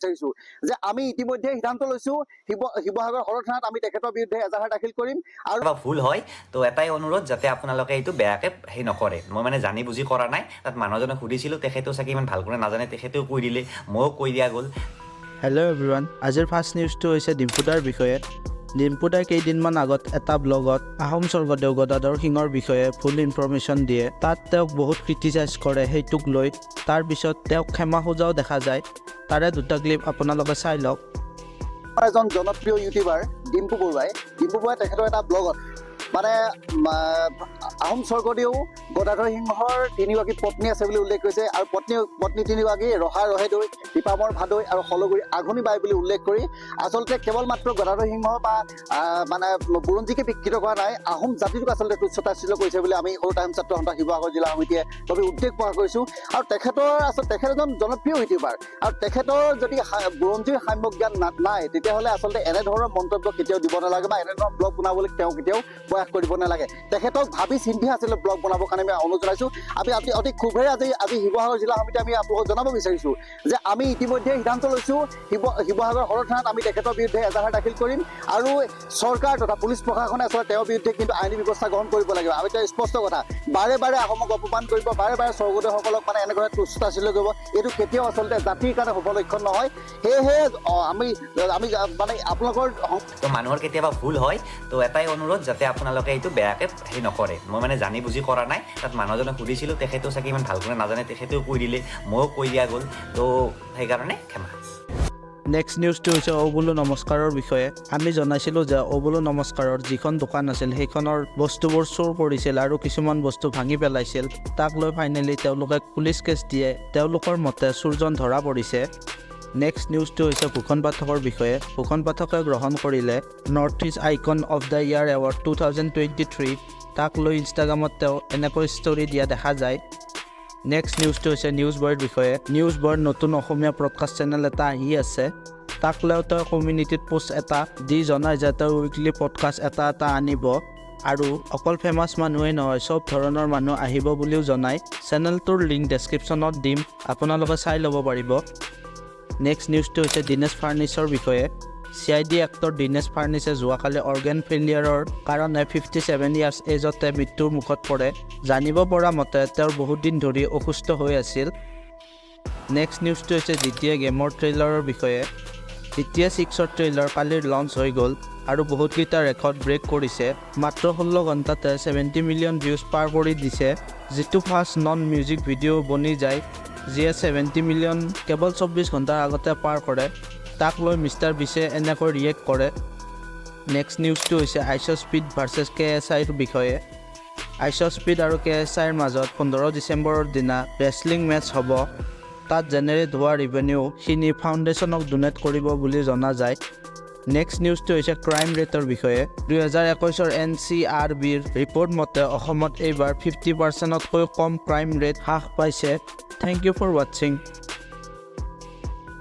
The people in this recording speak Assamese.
বিচাৰিছো যে আমি ইতিমধ্যে সিদ্ধান্ত লৈছো শিৱসাগৰ সদৰ থানাত আমি তেখেতৰ বিৰুদ্ধে এজাহাৰ দাখিল কৰিম আৰু ভুল হয় তো এটাই অনুৰোধ যাতে আপোনালোকে এইটো বেয়াকে হেই নকৰে মই মানে জানি বুজি কৰা নাই তাত মানুহজনক সুধিছিলো তেখেতেও চাগে ইমান ভালকৈ নাজানে তেখেতেও কৈ দিলে ময়ো কৈ দিয়া গ'ল হেল্ল' এভৰিৱান আজিৰ ফাৰ্ষ্ট নিউজটো হৈছে ডিম্পুদাৰ বিষয়ে ডিম্পুদাই কেইদিনমান আগত এটা ব্লগত আহোম স্বৰ্গদেউ গদাধৰ সিঙৰ বিষয়ে ভুল ইনফৰমেশ্যন দিয়ে তাত তেওঁক বহুত ক্ৰিটিচাইজ কৰে সেইটোক লৈ তাৰপিছত তেওঁক ক্ষমা খোজাও দেখা যায় তাৰে দুটা ক্লিপ আপোনালোকে চাই লওক এজন জনপ্ৰিয় ইউটিউবাৰ ডিম্পু বৰুৱাই তেখেতৰ এটা ব্লগত মানে আহোম স্বৰ্গদেউ গদাধৰ সিংহৰ তিনিগৰাকী পত্নী আছে বুলি উল্লেখ কৰিছে আৰু পত্নী তিনিগৰাকী ৰহা ৰহেদৈ দীপামৰ ভাদৈ আৰু হলগুৰি আঘোণী বাই বুলি উল্লেখ কৰি আচলতে কেৱল মাত্ৰ গদাধৰ সিংহ বা মানে বুৰঞ্জীকে বিকৃত কৰা নাই আহোম জাতিটোক আচলতে তুচ্ছতাচ্ছিল্য কৰিছে বুলি আমি সৰু টাইম ছাত্ৰ সন্থা শিৱসাগৰ জিলা সমিতিয়ে বাবে উদ্বেগ প্ৰকাশ কৰিছোঁ আৰু তেখেত এজন জনপ্ৰিয় ইউটিউবাৰ আৰু তেখেতৰ যদি বুৰঞ্জীৰ সাম্যক জ্ঞান নাই তেতিয়াহ'লে আচলতে এনেধৰণৰ মন্তব্য কেতিয়াও দিব নালাগে বা এনেধৰণৰ ব্লগ বনাবলৈ তেওঁ কেতিয়াও প্ৰয়াস কৰিব নালাগে তেখেতক ভাবি চিন্তি আছিলে ব্লগ বনাবৰ কাৰণে আমি অনুৰোধ জনাইছোঁ আমি অতি ক্ষোভেৰে আজি শিৱসাগৰ জিলা সমিতি আমি আপোনালোকক জনাব বিচাৰিছোঁ যে আমি ইতিমধ্যে সিদ্ধান্ত লৈছোঁ শিৱসাগৰ সদৰ থানাত আমি তেখেতৰ বিৰুদ্ধে এজাহাৰ দাখিল কৰিম আৰু চৰকাৰ তথা পুলিচ প্ৰশাসনে আচলতে তেওঁৰ বিৰুদ্ধে কিন্তু আইনী ব্যৱস্থা গ্ৰহণ কৰিব লাগিব আমি তেওঁ স্পষ্ট কথা বাৰে বাৰে আহোমক অপমান কৰিব বাৰে বাৰে স্বৰ্গদেউসকলক মানে এনেকৈ তুচ্ছতাচ্ছিল্য কৰিব এইটো কেতিয়াও আচলতে জাতিৰ কাৰণে শুভ লক্ষণ নহয় সেয়েহে আমি মানে আপোনালোকৰ তো মানুহৰ কেতিয়াবা ভুল হয় তো এটাই অনুৰোধ যাতে আপোনালোকে এইটো বেয়াকে হেই নকৰে মই মানে জানি বুজি কৰা নাই তাত মানুহজনক সুধিছিলো তেখেতেও চাগে ইমান ভালকৈ নাজানে তেখেতেও কৈ দিলে ময়ো কৈ দিয়া গ'ল তো সেইকাৰণে ক্ষমা নেক্সট নিউজটো হৈছে অ বোলো নমস্কাৰৰ বিষয়ে আমি জনাইছিলোঁ যে অ বোলো নমস্কাৰৰ যিখন দোকান আছিল সেইখনৰ বস্তুবোৰ চোৰ কৰিছিল আৰু কিছুমান বস্তু ভাঙি পেলাইছিল তাক লৈ ফাইনেলি তেওঁলোকে পুলিচ কেছ দিয়ে তেওঁলোকৰ মতে চোৰজন ধৰা পৰিছে নেক্সট নিউজটো হৈছে ভূষণ পাঠকৰ বিষয়ে ভূষণ পাঠকে গ্ৰহণ কৰিলে north east icon of the year award 2023 তাক লৈ ইনষ্টাগ্ৰামত তেওঁ এনেকৈ ষ্টৰি দিয়া দেখা যায় নেক্সট নিউজটো হৈছে NeuzBoyৰ বিষয়ে NeuzBoyৰ নতুন অসমীয়া ব্ৰডকাষ্ট চেনেল এটা আহি আছে তাক লৈ তেওঁ কমিউনিটিত পোষ্ট এটা দি জনায় যে তেওঁ উইকলি পডকাষ্ট এটা আনিব আৰু অকল ফেমাছ মানুহেই নহয় চব ধৰণৰ মানুহ আহিব বুলিও জনায় চেনেলটোৰ লিংক ডেছক্ৰিপশ্যনত দিম আপোনালোকে চাই ল'ব পাৰিব নেক্সট নিউজটো হৈছে দীনেশ ফাৰ্নিছৰ বিষয়ে CID এক্টৰ দীনেশ ফাৰ্নিছে যোৱাকালি অৰ্গেন ফেইলিয়াৰৰ কাৰণে 57 ইয়াৰ্ছ এজতে মৃত্যুৰ মুখত পৰে জানিব পৰা মতে তেওঁৰ বহুত দিন ধৰি অসুস্থ হৈ আছিল নেক্সট নিউজটো হৈছে GTA গেমৰ ট্ৰেইলাৰৰ বিষয়ে GTA 6ৰ ট্ৰেইলাৰ কালি লঞ্চ হৈ গ'ল আৰু বহুতকেইটা ৰেকৰ্ড ব্ৰেক কৰিছে মাত্ৰ 16 ঘণ্টাতে 70 মিলিয়ন ভিউজ পাৰ কৰি দিছে যিটো ফাৰ্ষ্ট নন মিউজিক ভিডিঅ' বনি যায় যিয়ে 70 মিলিয়ন কেৱল 24 ঘণ্টাৰ আগতে পাৰ কৰে তাক লৈ মিষ্টাৰ বিছে এনেকৈ ৰিয়েক্ট কৰে নেক্সট নিউজটো হৈছে আইচস্পীড ভাৰ্চেছ KSIৰ বিষয়ে আইচস্পীড আৰু KSIৰ মাজত 15 ডিচেম্বৰৰ দিনা ৰেছলিং মেটচ হ'ব তাত জেনেৰেট হোৱা ৰিভেনিউখিনি ফাউণ্ডেশ্যনক ডোনেট কৰিব বুলি জনা যায় নেক্সট নিউজটো হৈছে ক্ৰাইম ৰেটৰ বিষয়ে 2021ৰ NCRBৰ ৰিপৰ্ট মতে অসমত এইবাৰ 50%তকৈ কম ক্ৰাইম ৰেট হ্ৰাস পাইছে থেংক ইউ ফৰ ৱাচিং